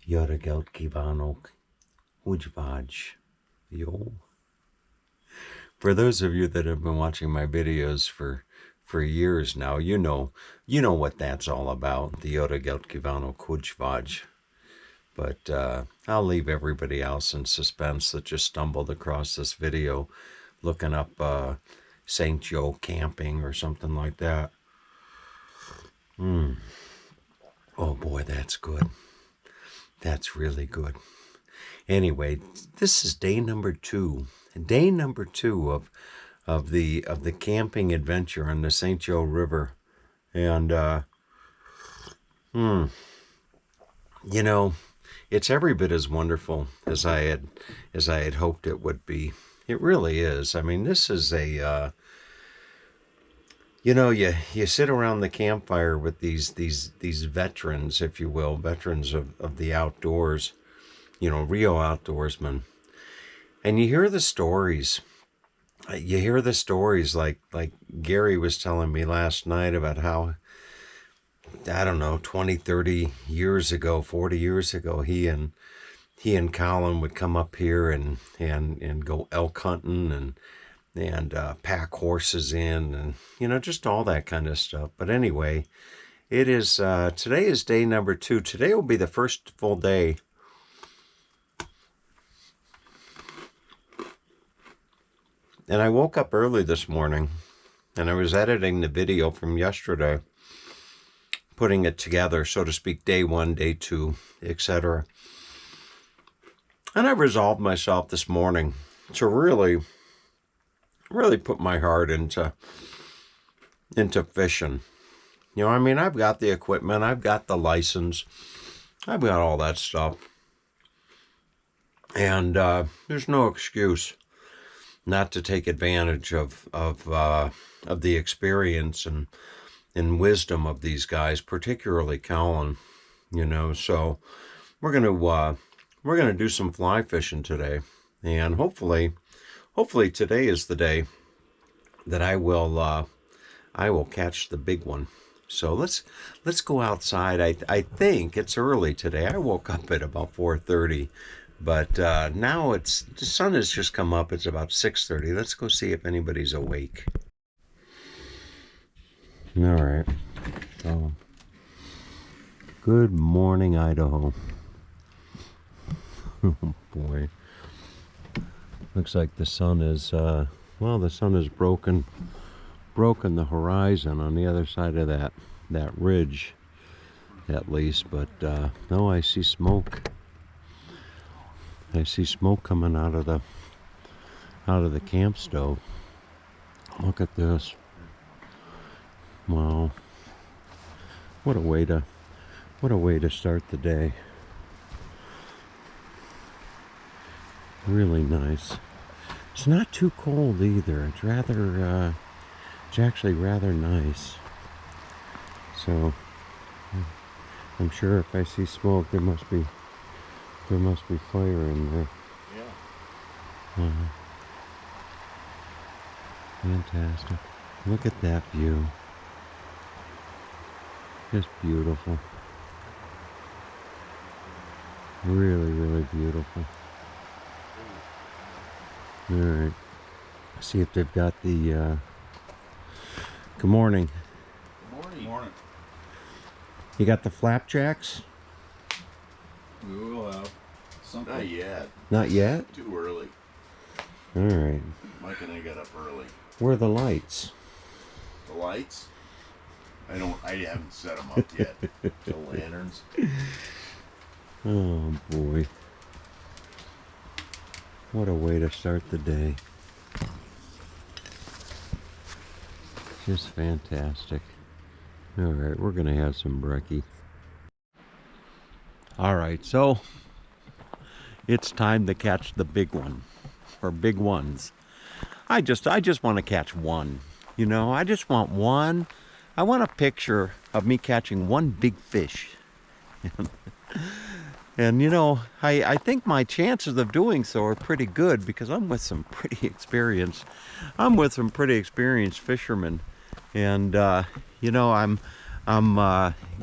Jara geld kívánok, hogy vagy, yo. For those of you that have been watching my videos for years now, you know what that's all about. The Jara geld kívánok, hogy vagy. But I'll leave everybody else in suspense that just stumbled across this video looking up St. Joe camping or something like that. Oh boy, that's good. That's really good. Anyway, this is day number two. Day number two of the camping adventure on the St. Joe River. And you know, it's every bit as wonderful as I had hoped it would be. It really is. I mean, this is a you sit around the campfire with these veterans, if you will, veterans of the outdoors, real outdoorsmen, and you hear the stories. You hear the stories like Gary was telling me last night about how, I don't know, 20, 30 years ago, 40 years ago, he and Colin would come up here and go elk hunting and pack horses in, and just all that kind of stuff. But anyway, it is today is day number two. Today will be the first full day and I woke up early this morning and I was editing the video from yesterday, putting it together, so to speak, day one, day two, etc. And I resolved myself this morning to really put my heart into fishing. I mean, I've got the equipment, I've got the license, I've got all that stuff. And there's no excuse not to take advantage of the experience and wisdom of these guys, particularly Colin. So we're gonna do some fly fishing today, and hopefully today is the day that I will catch the big one. So let's go outside. I think it's early today. I woke up at about 4:30. But now the sun has just come up. It's about 6:30. Let's go see if anybody's awake. All right. So, good morning, Idaho. Oh boy. Looks like the sun is the sun has broken the horizon on the other side of that ridge, at least. But no, I see smoke. I see smoke coming out of the camp stove. Look at this. Wow. What a way to start the day. Really nice. It's not too cold either. It's actually rather nice. So I'm sure if I see smoke, there must be fire in there. Yeah. Fantastic. Look at that view. Just beautiful. Really, really beautiful. All right. See if they've got the. Good morning. Good morning. You got the flapjacks? We will have something. Not yet. Not yet? Too early. All right. Mike and I got up early. Where are the lights? The lights? I haven't set them up yet. The lanterns. Oh boy. What a way to start the day. Just fantastic. All right, we're going to have some brekkie. All right, so it's time to catch the big one, or big ones. I just want to catch one. I just want one. I want a picture of me catching one big fish. And I think my chances of doing so are pretty good because I'm with some pretty experienced fishermen, and I'm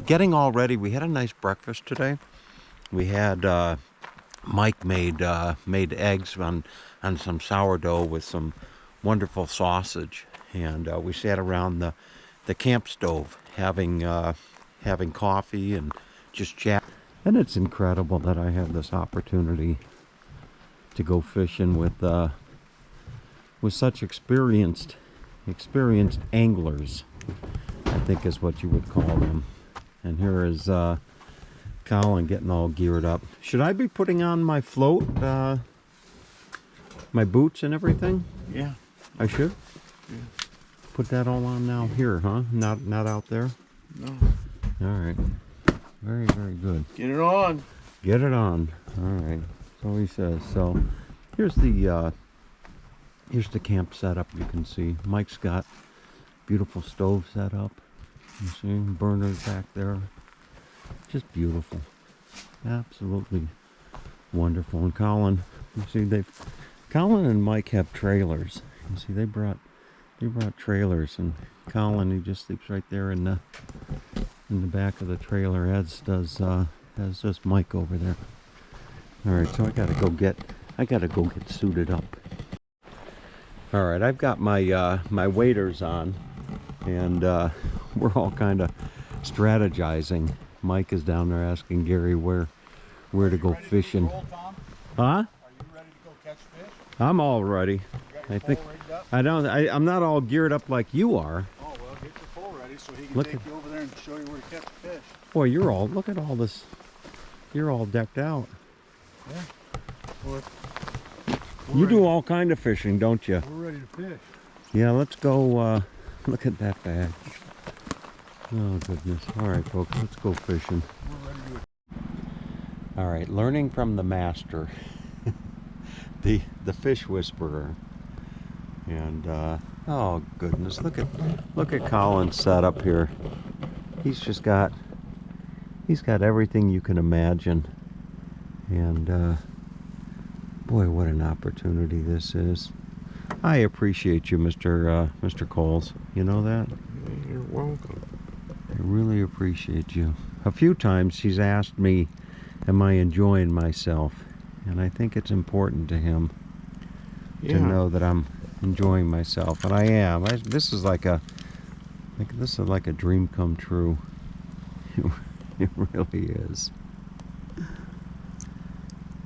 getting all ready. We had a nice breakfast today, We had Mike made eggs on some sourdough with some wonderful sausage, and we sat around the camp stove having coffee and just chat. And it's incredible that I have this opportunity to go fishing with such experienced anglers, I think is what you would call them. And here is Colin getting all geared up. Should I be putting on my float, my boots and everything? Yeah. I should? Yeah. Put that all on now here, huh? Not out there? No. All right. Very, very good. Get it on. Get it on. All right. So he says. So here's the camp setup. You can see Mike's got beautiful stove set up. You see burners back there. Just beautiful. Absolutely wonderful. And Colin, you see Colin and Mike have trailers. You see they brought trailers, and Colin, he just sleeps right there in the back of the trailer, as does just Mike over there. All right, so I gotta go get suited up. All right, I've got my my waders on, and we're all kind of strategizing. Mike is down there asking Gary where to go fishing. Huh? Are you ready to go catch fish? I'm all ready. I think I'm not all geared up like you are. Oh, well, get your pole ready so he can Look take at- you over there and show you where to catch fish. Boy, look at all this. You're all decked out. We're You ready. do all kind of fishing, don't you? We're ready to fish. Yeah, let's go look at that bag. Oh goodness. All right, folks, let's go fishing. We're ready to. All right, learning from the master, the fish whisperer. And oh goodness, look at Colin's setup here. He's got everything you can imagine. And boy, what an opportunity this is. I appreciate you, Mr. Coles. You know that? You're welcome. I really appreciate you. A few times he's asked me, am I enjoying myself? And I think it's important to him to know that I'm enjoying myself, and I am. This is like a dream come true. It really is.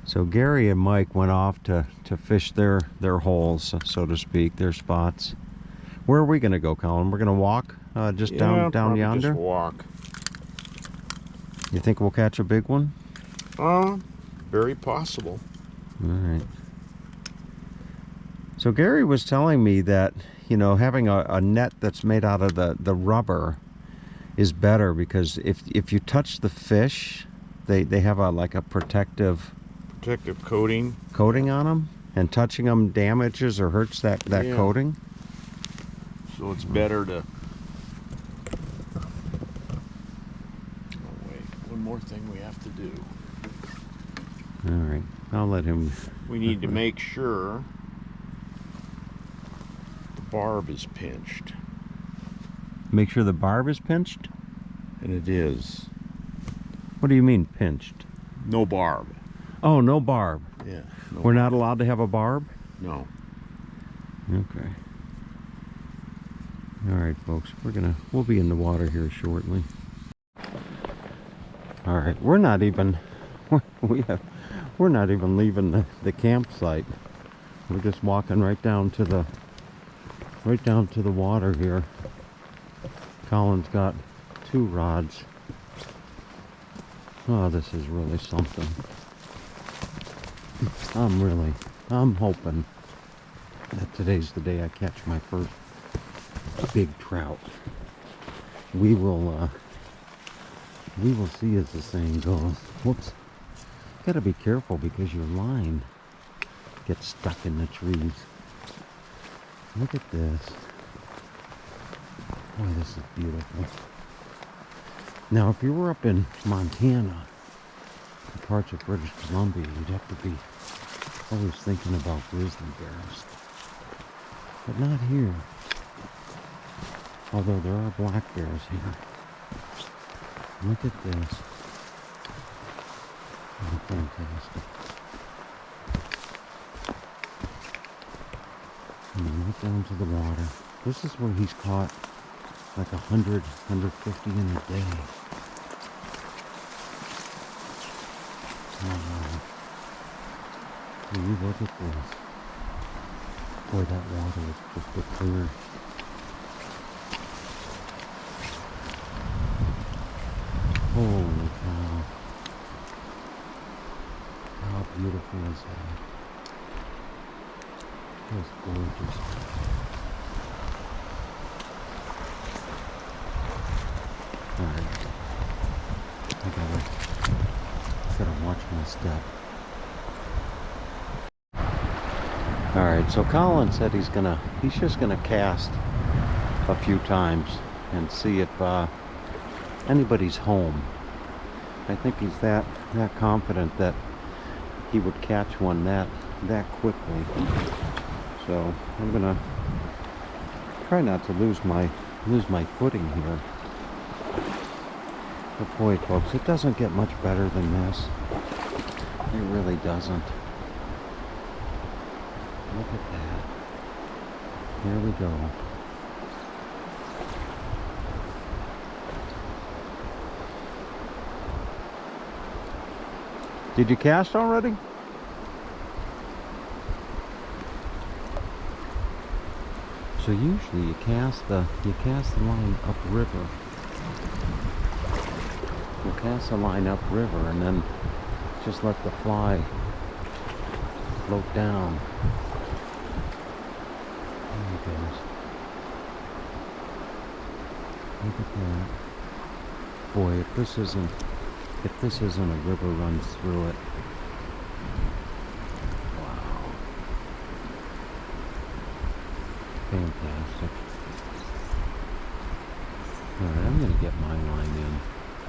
So Gary and Mike went off to fish their holes, so to speak, their spots. Where are we going to go, Colin? We're going to walk just down yonder? Just walk. You think we'll catch a big one? Very possible. All right. So Gary was telling me that, having a net that's made out of the rubber is better, because if you touch the fish, they have a protective coating. coating on them, and touching them damages or hurts that Yeah. coating. So it's better to. Oh wait, one more thing we have to do. All right, I'll let him. We need to make sure the barb is pinched. Make sure the barb is pinched? And it is. What do you mean pinched? No barb. Oh, no barb. Yeah. No, We're not allowed to have a barb? no. Okay. All right, folks. We'll be in the water here shortly. All right. We're not even leaving the campsite. We're just walking right down to the water here. Colin's got 2 rods. Oh, this is really something. I'm hoping that today's the day I catch my first big trout. We will see, as the saying goes. Whoops. Gotta be careful, because your line gets stuck in the trees. Look at this. Boy, this is beautiful. Now, if you were up in Montana, in parts of British Columbia, you'd have to be always thinking about grizzly bears. But not here. Although there are black bears here. Look at this. fantastic. And he went down to the water. This is where he's caught like 100, 150 in a day. Wow. Will you look at this? Boy, that water is crystal clear. Holy cow. How beautiful is that? That's gorgeous. Alright. I gotta watch my step. Alright, so Colin said he's just gonna cast a few times and see if anybody's home. I think he's that confident that he would catch one that quickly. So I'm gonna try not to lose my footing here. But boy, folks, it doesn't get much better than this. It really doesn't. Look at that. Here we go. Did you cast already? So usually you cast the line upriver. You cast the line upriver and then just let the fly float down. There he goes. Look at that. Boy, if this isn't a river runs through it. Wow. Fantastic. Alright, I'm gonna get my line in.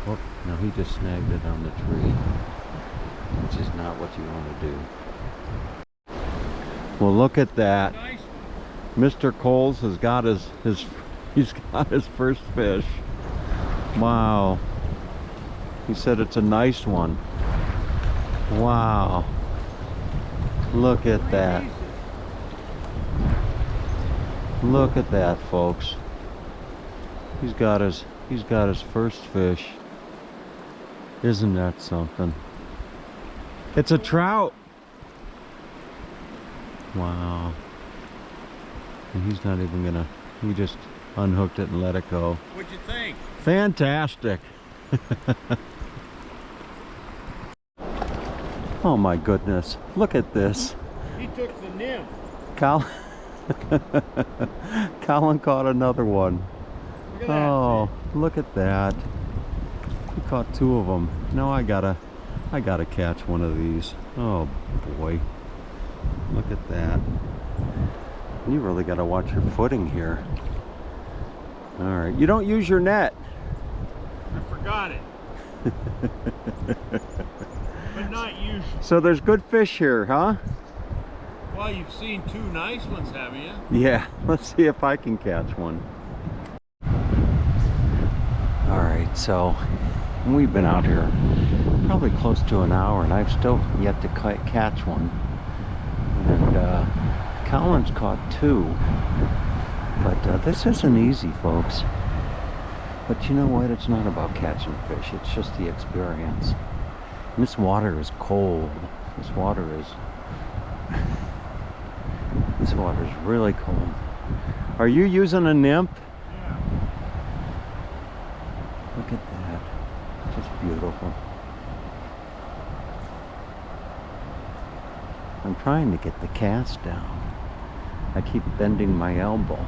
Oh, no, he just snagged it on the tree, which is not what you want to do. Well, look at that. Mr. Coles has got he's got his first fish. Wow. He said it's a nice one. Wow. Look at that. Look at that, folks. He's got his first fish. Isn't that something? It's a trout. Wow. And he's not even gonna, he just unhooked it and let it go. What'd you think? Fantastic. Oh my goodness. Look at this. He took the nymph. Colin caught another one. Look at that. Oh, look at that. He caught two of them. Now I gotta catch one of these. Oh boy. Look at that. You really gotta watch your footing here. Alright, you don't use your net. I forgot it. But not usually. So there's good fish here, huh? Well, you've seen two nice ones, haven't you? Yeah, let's see if I can catch one. Alright, so we've been out here probably close to an hour and I've still yet to catch one. And Colin's caught two. But this isn't easy, folks. But you know what? It's not about catching fish. It's just the experience. And this water is cold. This water is really cold. Are you using a nymph? Yeah. Look at that. Just beautiful. I'm trying to get the cast down. I keep bending my elbow.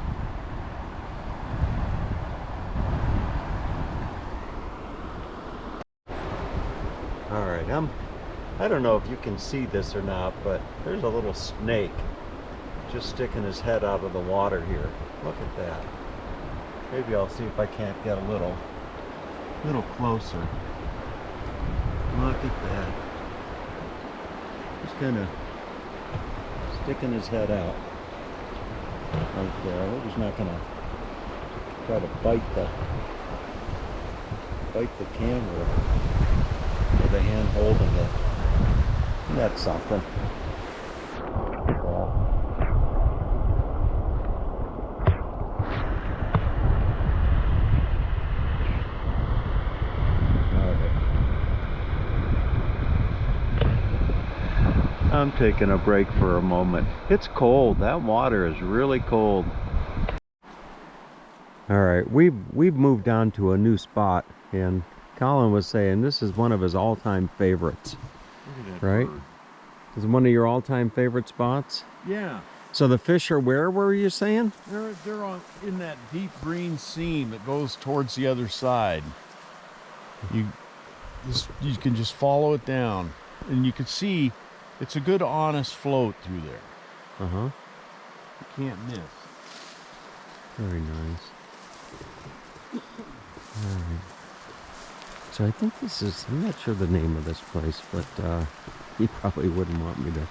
Alright, I don't know if you can see this or not, but there's a little snake just sticking his head out of the water here. Look at that. Maybe I'll see if I can't get a little closer. Look at that. Just kind of sticking his head out right there. I hope he's not gonna try to bite the camera with the hand holding it. That's something. I'm taking a break for a moment. It's cold. That water is really cold. All right, we've moved on to a new spot, and Colin was saying this is one of his all-time favorites. Look at that Right? bird. Is it one of your all-time favorite spots? Yeah. So the fish are where were you saying? They're on in that deep green seam that goes towards the other side. You can just follow it down, and you can see it's a good honest float through there. Uh-huh. You can't miss. Very nice. All right. So I think this is, I'm not sure the name of this place, but you probably wouldn't want me to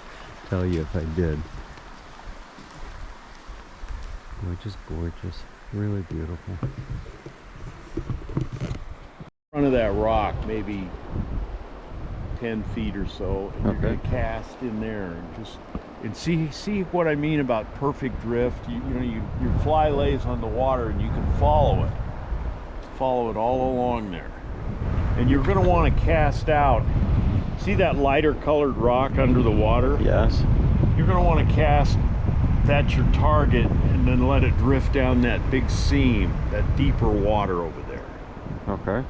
tell you if I did. Oh, just gorgeous. Really beautiful. Front of that rock, maybe 10 feet or so, and you're Okay. gonna cast in there and see what I mean about perfect drift. Your fly lays on the water and you can follow it all along there, and you're gonna want to cast out. See that lighter colored rock under the water? Yes. You're gonna want to cast. That's your target, and then let it drift down that big seam, that deeper water over there. Okay.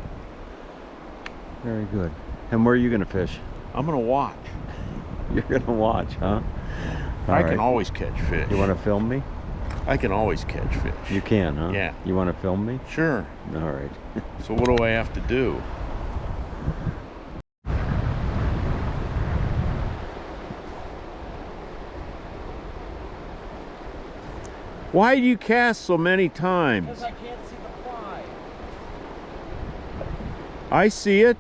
Very good. And where are you going to fish? I'm gonna watch. You're going to watch, huh? All I right. can always catch fish. You want to film me? I can always catch fish. You can, huh? Yeah. You want to film me? Sure. All right. So what do I have to do? Why do you cast so many times? Because I can't see the fly. I see it.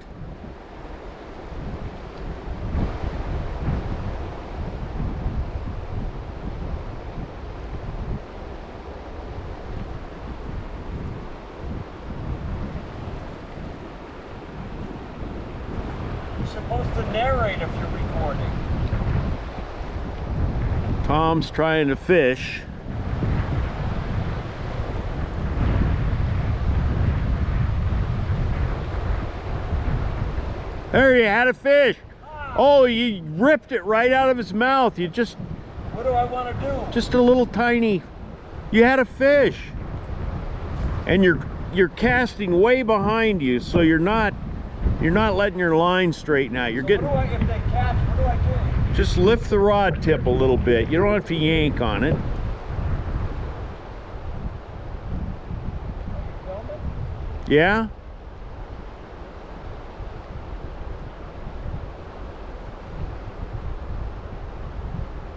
You're supposed to narrate if you're recording. Tom's trying to fish. There, you had a fish. Oh, you ripped it right out of his mouth. You just What do I want to do? a little tiny. You had a fish. And you're casting way behind you, so you're not letting your line straighten out. You're So getting, if they catch, what do I do? just lift the rod tip a little bit. You don't have to yank on it. Film it? Yeah?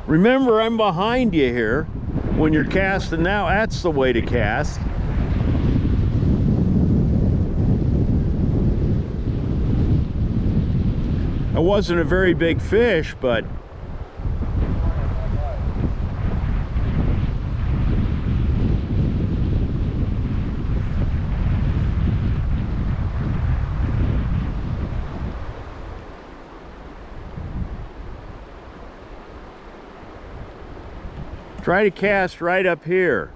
Remember, I'm behind you here when you're casting now. That's the way to cast. It wasn't a very big fish, but try to cast right up here.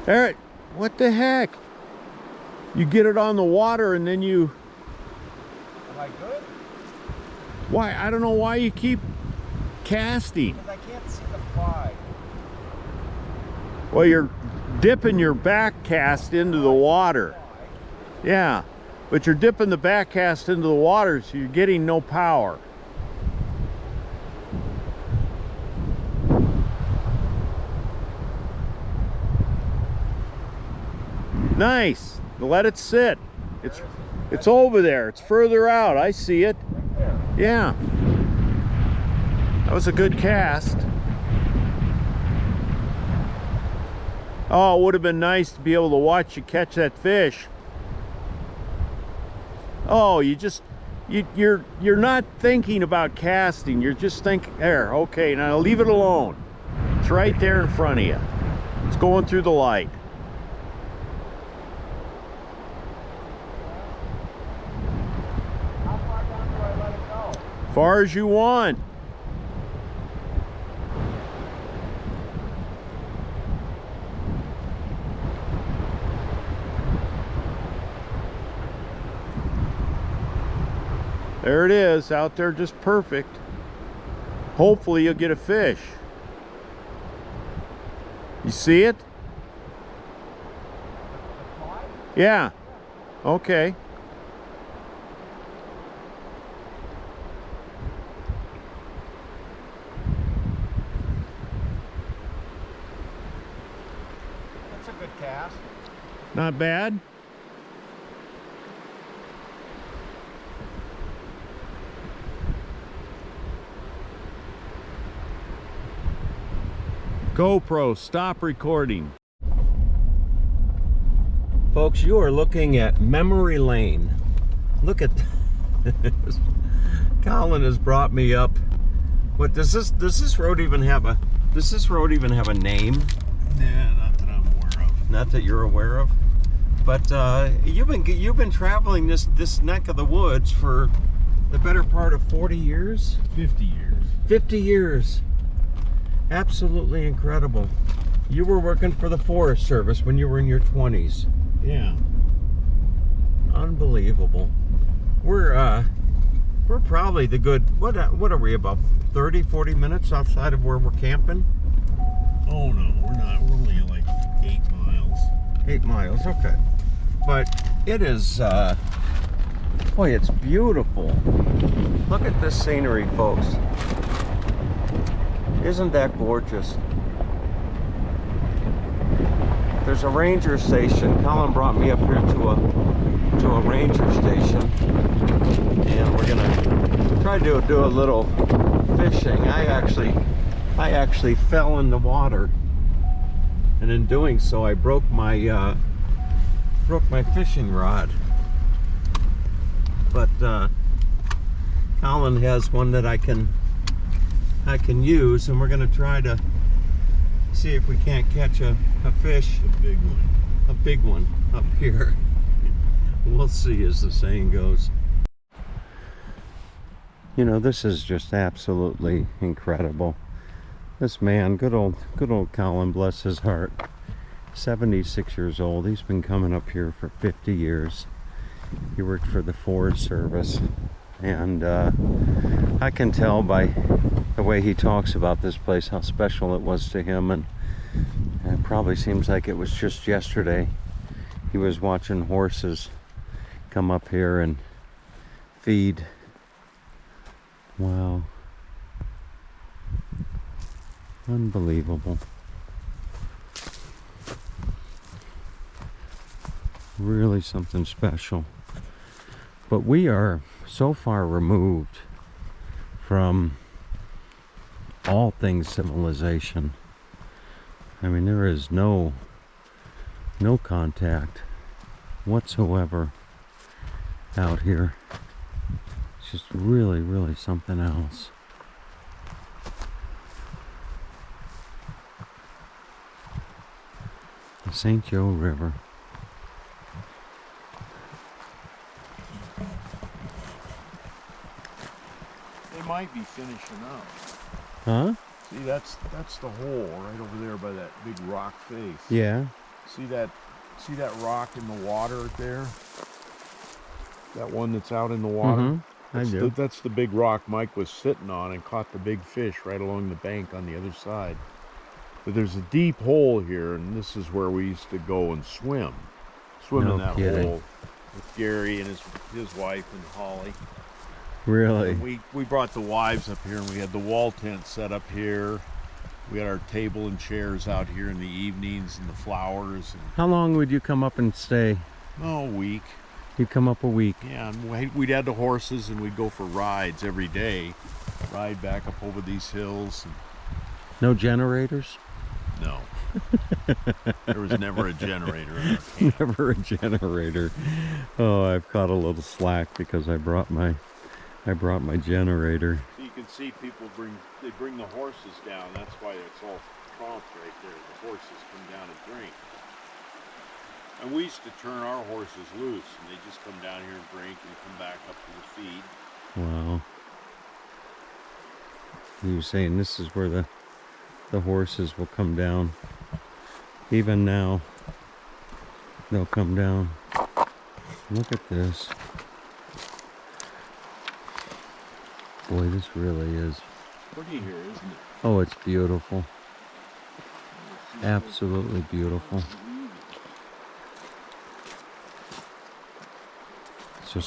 Eric, what the heck? You get it on the water and then you... Am I good? Why? I don't know why you keep casting. Because I can't see the fly. Well, you're dipping your back cast into the water. Yeah, but you're dipping the back cast into the water, so you're getting no power. Nice. Let it sit. It's over there. It's further out. I see it. Right there. Yeah. That was a good cast. Oh, it would have been nice to be able to watch you catch that fish. Oh, you're not thinking about casting. You're just thinking, there, okay, now leave it alone. It's right there in front of you. It's going through the light. How far down do I let it go? Far as you want. There it is, out there just perfect. Hopefully you'll get a fish. You see it? The fly? Yeah. Okay. That's a good cast. Not bad. GoPro, stop recording. Folks, you are looking at Memory Lane. Look at this. Colin has brought me up. What does this road even have a name? Nah, not that I'm aware of. Not that you're aware of. But you've been traveling this neck of the woods for the better part of 40 years? 50 years. 50 years. Absolutely incredible. You were working for the Forest Service when you were in your 20s. Yeah. Unbelievable. We're probably the good, what are we, about 30, 40 minutes outside of where we're camping? Oh no, we're not. We're only like 8 miles. 8 miles, okay. But it is, boy, it's beautiful. Look at this scenery, folks. Isn't that gorgeous? There's a ranger station. Colin brought me up here to a ranger station, and we're gonna try to do a little fishing. I actually fell in the water, and in doing so, I broke my fishing rod. But Colin has one that I can use, and we're gonna try to see if we can't catch a fish. A big one up here. We'll see, as the saying goes. You know, this is just absolutely incredible. This man, good old Colin, bless his heart, 76 years old. He's been coming up here for 50 years. He worked for the Forest Service, and I can tell by the way he talks about this place how special it was to him, and it probably seems like it was just yesterday he was watching horses come up here and feed. Wow. Unbelievable. Really something special. But we are so far removed from all things civilization. I mean, there is no contact whatsoever out here. It's just really, really something else. The St. Joe River. They might be finishing up. Huh? See, that's the hole right over there by that big rock face. Yeah. See that rock in the water there? That one that's out in the water? Mm-hmm. I do. That's the big rock Mike was sitting on and caught the big fish right along the bank on the other side. But there's a deep hole here, and this is where we used to go and swim. Swim No in that kidding. hole with Gary and his wife and Holly. Really? And we brought the wives up here, and we had the wall tent set up here. We had our table and chairs out here in the evenings, and the flowers. And, How long would you come up and stay? a week. You'd come up a week. Yeah, and we'd add the horses, and we'd go for rides every day. Ride back up over these hills. And, No generators? no. There was never a generator in our camp. Never a generator. Oh, I've caught a little slack because I brought my generator. So you can see people bring the horses down. That's why it's all prompt right there. The horses come down and drink. And we used to turn our horses loose, and they just come down here and drink and come back up to the feed. Wow. You were saying this is where the horses will come down. Even now, they'll come down. Look at this. Boy, this really is. Pretty here, isn't it? Oh, it's beautiful. Absolutely beautiful. So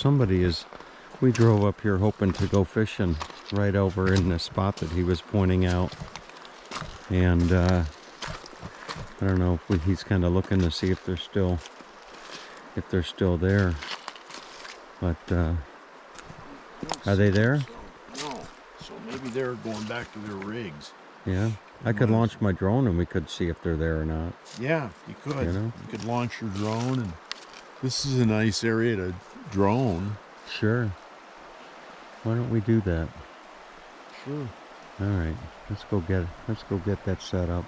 we drove up here hoping to go fishing right over in the spot that he was pointing out. And I don't know if he's kind of looking to see if they're still there. But are they there? No. So maybe they're going back to their rigs. Yeah. I could launch my drone and we could see if they're there or not. Yeah, you could. You know? You could launch your drone, and this is a nice area to drone. Sure. Why don't we do that? Sure. All right. Let's go get that set up.